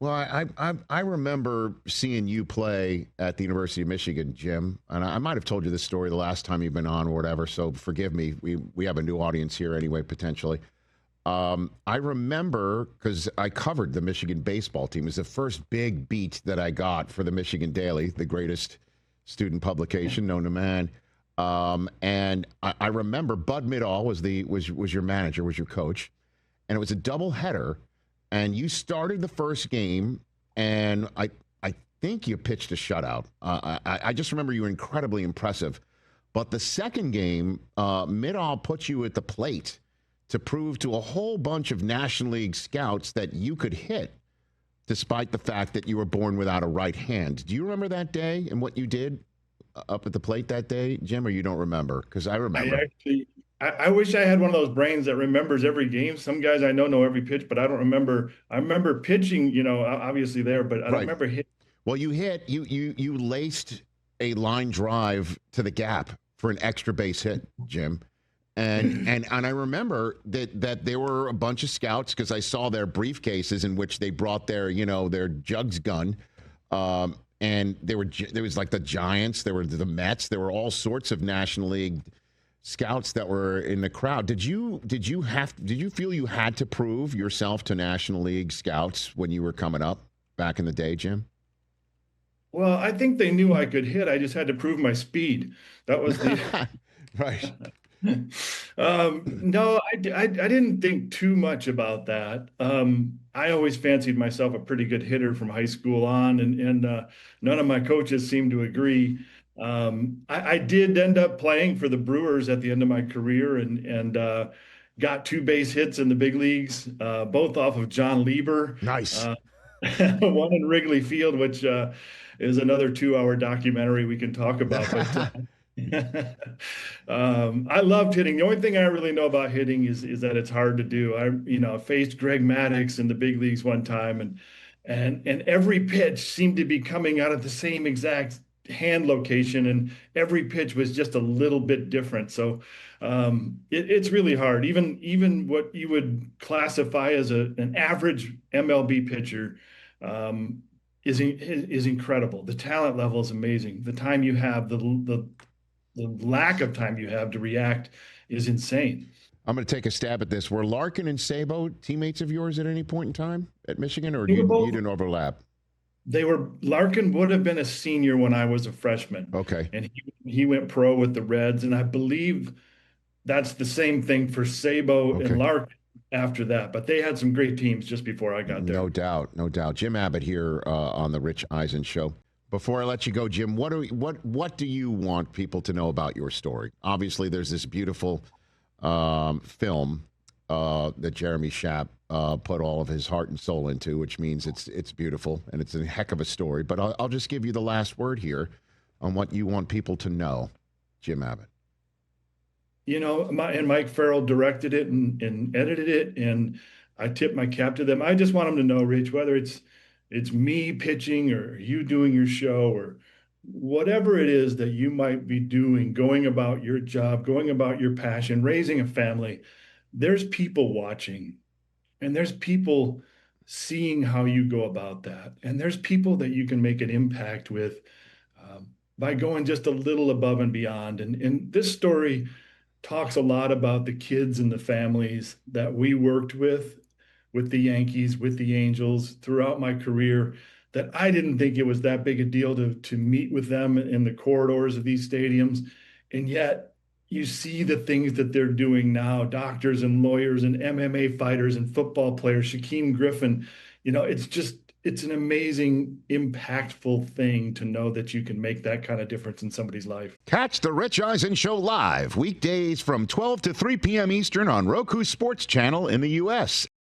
Well, I remember seeing you play at the University of Michigan, Jim, and I might have told you this story the last time you've been on or whatever. So forgive me. We have a new audience here anyway, potentially. I remember because I covered the Michigan baseball team. It was the first big beat that I got for the Michigan Daily, the greatest student publication known to man. And I remember Bud Midall was your manager, was your coach, and it was a doubleheader. And you started the first game, and I think you pitched a shutout. I just remember you were incredibly impressive. But the second game, Midall put you at the plate to prove to a whole bunch of National League scouts that you could hit, despite the fact that you were born without a right hand. Do you remember that day and what you did up at the plate that day, Jim, or you don't remember? Because I remember. I wish I had one of those brains that remembers every game. Some guys I know every pitch, but I don't remember. I remember pitching, obviously there, but I don't Right. remember hitting. Well, you laced a line drive to the gap for an extra base hit, Jim. And I remember that there were a bunch of scouts because I saw their briefcases in which they brought their jugs gun. And there was like the Giants, there were the Mets, there were all sorts of National League scouts that were in the crowd. Did you feel you had to prove yourself to National League scouts when you were coming up back in the day, Jim? Well, I think they knew I could hit. I just had to prove my speed. That was the right. No, I didn't think too much about that. I always fancied myself a pretty good hitter from high school on, and none of my coaches seemed to agree. I did end up playing for the Brewers at the end of my career, and got two base hits in the big leagues, both off of John Lieber. Nice. One in Wrigley Field, which is another 2-hour documentary we can talk about. But I loved hitting. The only thing I really know about hitting is that it's hard to do. I faced Greg Maddux in the big leagues one time, and every pitch seemed to be coming out of the same exact hand location, and every pitch was just a little bit different. So it's really hard. Even what you would classify as an average MLB pitcher is incredible. The talent level is amazing. The time you have, the lack of time you have to react is insane. I'm going to take a stab at this. Were Larkin and Sabo teammates of yours at any point in time at Michigan, or you didn't overlap? Larkin would have been a senior when I was a freshman. Okay. And he went pro with the Reds. And I believe that's the same thing for Sabo and Larkin after that. But they had some great teams just before I got there. No doubt. No doubt. Jim Abbott here on the Rich Eisen Show. Before I let you go, Jim, what do you want people to know about your story? Obviously, there's this beautiful film that Jeremy Schaap put all of his heart and soul into, which means it's beautiful and it's a heck of a story. But I'll just give you the last word here on what you want people to know, Jim Abbott. And Mike Farrell directed it and edited it, and I tip my cap to them. I just want them to know, Rich, whether it's me pitching or you doing your show or whatever it is that you might be doing, going about your job, going about your passion, raising a family, there's people watching, and there's people seeing how you go about that. And there's people that you can make an impact with by going just a little above and beyond. And this story talks a lot about the kids and the families that we worked with the Yankees, with the Angels throughout my career, that I didn't think it was that big a deal to meet with them in the corridors of these stadiums. And yet you see the things that they're doing now, doctors and lawyers and MMA fighters and football players, Shaquem Griffin. It's an amazing, impactful thing to know that you can make that kind of difference in somebody's life. Catch the Rich Eisen Show live weekdays from 12 to 3 p.m. Eastern on Roku Sports Channel in the U.S.